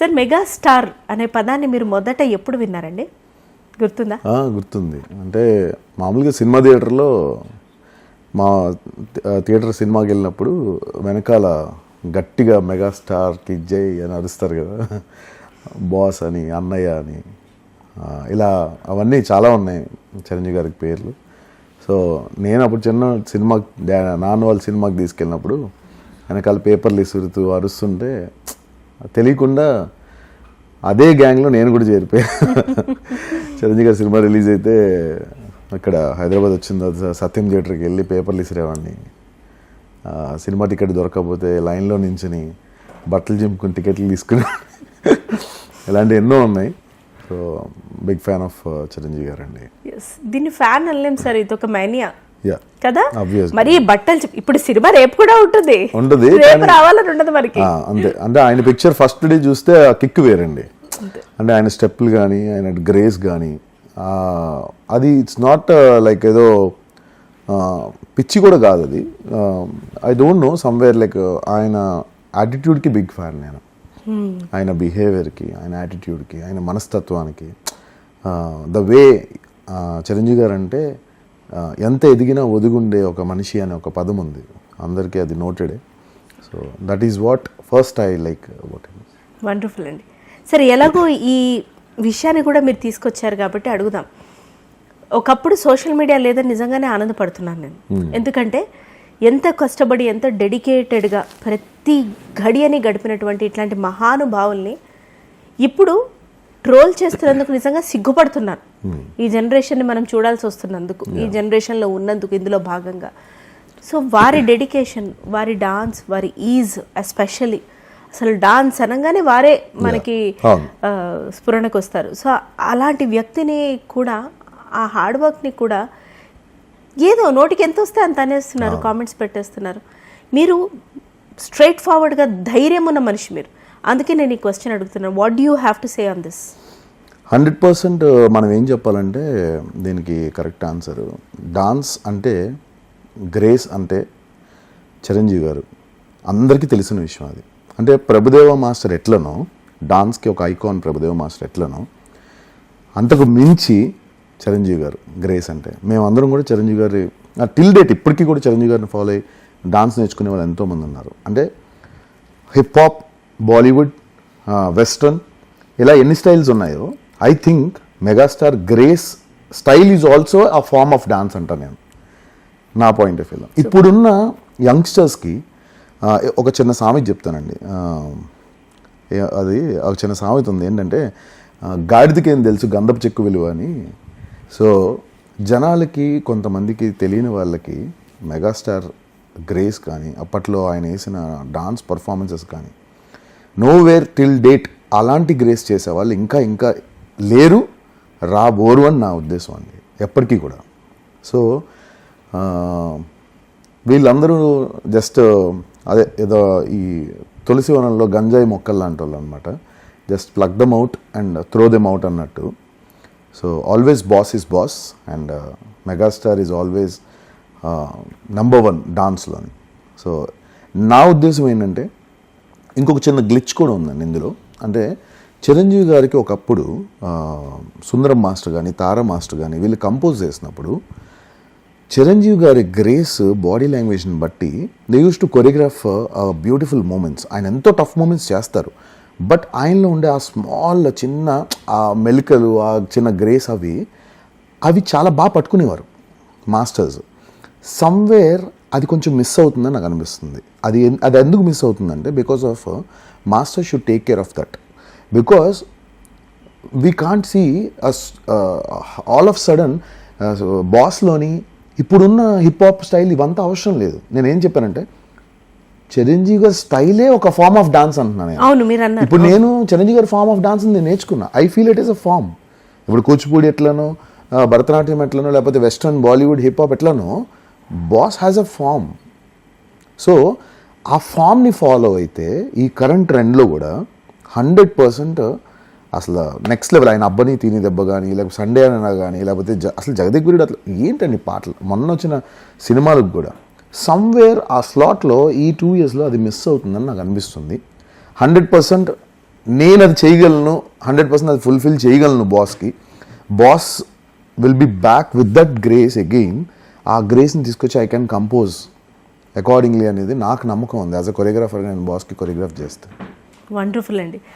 Sir megastar అనే పదాన్ని మీరు మొదట ఎప్పుడు విన్నారండి, గుర్తుందా? గుర్తుంది. అంటే మామూలుగా సినిమా థియేటర్లో మా థియేటర్ సినిమాకి వెళ్ళినప్పుడు వెనకాల గట్టిగా మెగాస్టార్కి జై అని అరుస్తారు కదా, బాస్ అని, అన్నయ్య అని, ఇలా అవన్నీ చాలా ఉన్నాయి చిరంజీవి గారికి పేర్లు. సో నేను అప్పుడు చిన్న సినిమా నాన్న వాళ్ళ సినిమాకి తీసుకెళ్ళినప్పుడు వెనకాల పేపర్లు ఇసురుతూ అరుస్తుంటే తెలియకుండా అదే గ్యాంగ్లో నేను కూడా చేరిపోయాను. చిరంజీవి గారి సినిమా రిలీజ్ అయితే అక్కడ హైదరాబాద్ వచ్చిన తర్వాత సత్యం థియేటర్కి వెళ్ళి పేపర్లు ఇసిరేవాడిని. సినిమా టికెట్ దొరకకపోతే లైన్లో నించుని బట్టలు చింపుకుని టికెట్లు తీసుకుని ఇలాంటి ఎన్నో ఉన్నాయి. So big fan of Chiranjeevi garu అండి. దీన్ని ఫ్యాన్ అనలేం సార్, ఇది ఒక మేనియా కదా. Obviously. మరి బట్టలు ఇప్పుడు సినిమా రేపు కూడా ఉంటుంది, రావాలని ఉండదు మనకి. అంతే. అంటే ఆయన పిక్చర్ ఫస్ట్ డే చూస్తే ఆ కిక్ వేరండి. అంటే ఆయన స్టెప్లు కానీ ఆయన గ్రేస్ కానీ అది ఇట్స్ నాట్ లైక్ ఏదో పిచ్చి కూడా కాదు అది. I don't know somewhere like ఆయన యాటిట్యూడ్కి బిగ్ ఫ్యాన్ నేను. ఆయన బిహేవియర్కి, ఆయన యాటిట్యూడ్కి, ఆయన మనస్తత్వానికి, ద వే చిరంజీవి గారు అంటే ఎంత ఎదిగినా ఒదిగుండే ఒక మనిషి అనే ఒక పదం ఉంది, అందరికీ అది నోటెడే. So that is what first I like about him. Wonderful అండి. సరే, ఎలాగో ఈ విషయాన్ని కూడా మీరు తీసుకొచ్చారు కాబట్టి అడుగుదాం. ఒకప్పుడు సోషల్ మీడియా లేదని నిజంగానే ఆనందపడుతున్నాను నేను. ఎందుకంటే ఎంత కష్టపడి, ఎంత డెడికేటెడ్గా ప్రతి గడియని గడిపినటువంటి ఇట్లాంటి మహానుభావుల్ని ఇప్పుడు ట్రోల్ చేస్తున్నందుకు నిజంగా సిగ్గుపడుతున్నాను. ఈ జనరేషన్ని మనం చూడాల్సి వస్తున్నందుకు, ఈ జనరేషన్లో ఉన్నందుకు, ఇందులో భాగంగా. సో వారి డెడికేషన్, వారి డాన్స్, వారి ఈజ్, ఎస్పెషల్లీ అసలు డాన్స్ అనగానే వారే మనకి స్ఫురణకు వస్తారు. సో అలాంటి వ్యక్తిని కూడా, ఆ హార్డ్ వర్క్ని కూడా ఏదో నోటికి ఎంత వస్తే అంత అనేస్తున్నారు, కామెంట్స్ పెట్టేస్తున్నారు. మీరు స్ట్రైట్ ఫార్వర్డ్గా ధైర్యం ఉన్న మనిషి మీరు. అందుకే నేను ఈ క్వశ్చన్ అడుగుతున్నాను, what do you have to say on this? 100% మనం ఏం చెప్పాలంటే దీనికి కరెక్ట్ ఆన్సర్, డాన్స్ అంటే, గ్రేస్ అంటే చిరంజీవి గారు అందరికీ తెలిసిన విషయం అది. అంటే ప్రభుదేవ మాస్టర్ ఎట్లనో, డాన్స్కి ఒక ఐకాన్ ప్రభుదేవ మాస్టర్ ఎట్లనో, అంతకు మించి చిరంజీవి గారు గ్రేస్ అంటే. మేమందరం కూడా చిరంజీవి గారి టిల్ డేట్ ఇప్పటికీ కూడా చిరంజీవి గారిని ఫాలో అయ్యి డాన్స్ నేర్చుకునే వాళ్ళు ఎంతోమంది ఉన్నారు. అంటే హిప్ హాప్, బాలీవుడ్, వెస్ట్రన్, ఇలా ఎన్ని స్టైల్స్ ఉన్నాయో I think megastar grace style is also ఆ ఫార్మ్ ఆఫ్ డాన్స్ అంట నేను, నా పాయింట్ ఆఫ్ వ్యూలో. ఇప్పుడున్న యంగ్స్టర్స్కి ఒక చిన్న సామెత చెప్తానండి. అది ఒక చిన్న సామెత ఉంది ఏంటంటే, గాడిదకి ఏం తెలుసు గంధపు చెక్కు విలువ అని. సో జనాలకి, కొంతమందికి తెలియని వాళ్ళకి మెగాస్టార్ గ్రేస్ కానీ, అప్పట్లో ఆయన వేసిన డాన్స్ పర్ఫార్మెన్సెస్ కానీ, నోవేర్ టిల్ డేట్ అలాంటి గ్రేస్ చేసేవాళ్ళు ఇంకా ఇంకా లేరు, రాబోరు అని నా ఉద్దేశం అండి, ఎప్పటికీ కూడా. సో వీళ్ళందరూ జస్ట్ అదే ఏదో ఈ తులసి వనంలో గంజాయి మొక్కలు లాంటి వాళ్ళు అనమాట. Just plug them out and throw them out అన్నట్టు. So always boss is boss and megastar is always number 1 డాన్స్లోని. సో నా ఉద్దేశం ఏంటంటే ఇంకొక చిన్న గ్లిచ్ కూడా ఉందండి ఇందులో. అంటే చిరంజీవి గారికి ఒకప్పుడు సుందరం మాస్టర్ కానీ, తారా మాస్టర్ కానీ వీళ్ళు కంపోజ్ చేసినప్పుడు చిరంజీవి గారి గ్రేస్, బాడీ లాంగ్వేజ్ని బట్టి they use to choreograph beautiful movements. ఆయన ఎంతో టఫ్ మూమెంట్స్ చేస్తారు, బట్ ఆయనలో ఉండే ఆ స్మాల్ చిన్న ఆ మెలికలు, ఆ చిన్న గ్రేస్ అవి చాలా బాగా పట్టుకునేవారు మాస్టర్స్. సమ్వేర్ అది కొంచెం మిస్ అవుతుందని నాకు అనిపిస్తుంది. అది ఎందుకు మిస్ అవుతుందంటే because of master should take care of that. Because we can't see all of sudden బాస్లోని ఇప్పుడున్న హిప్ హాప్ స్టైల్ ఇవంతా అవసరం లేదు. నేనేం చెప్పానంటే చిరంజీవి గారి స్టైలే ఒక ఫార్మ్ ఆఫ్ డాన్స్ అంటున్నాను. ఇప్పుడు నేను చిరంజీవి గారి ఫార్మ్ ఆఫ్ డాన్స్ నేను నేర్చుకున్నా. I feel it is a form. ఇప్పుడు కూచిపూడి ఎట్లనో, భరతనాట్యం ఎట్లనో, లేకపోతే వెస్ట్రన్, బాలీవుడ్, హిప్ హాప్ ఎట్లనో, boss has a form. So ఆ ఫామ్ని ఫాలో అయితే ఈ కరెంట్ ట్రెండ్లో కూడా 100% అసలు నెక్స్ట్ లెవెల్. ఆయన అబ్బని తిని దెబ్బ కానీ, లేకపోతే సండే అయినా కానీ, లేకపోతే అసలు జగదేగురుడు అట్లా ఏంటండి పాటలు, మొన్న వచ్చిన సినిమాలకు కూడా సమ్వేర్ ఆ స్లాట్లో ఈ 2 yearsలో అది మిస్ అవుతుందని నాకు అనిపిస్తుంది. 100% నేను అది చేయగలను 100% అది ఫుల్ఫిల్ చేయగలను బాస్కి. Boss will be back with that grace again. ఆ గ్రేస్ని తీసుకొచ్చి ఐ కెన్ కంపోజ్ అకార్డింగ్లీ అనేది నాకు నమ్మకం ఉంది. యాజ్ అ కొరియోగ్రాఫర్ నేను బాస్కి కొరియోగ్రాఫ్ చేస్తాను. వండర్ఫుల్ అండి.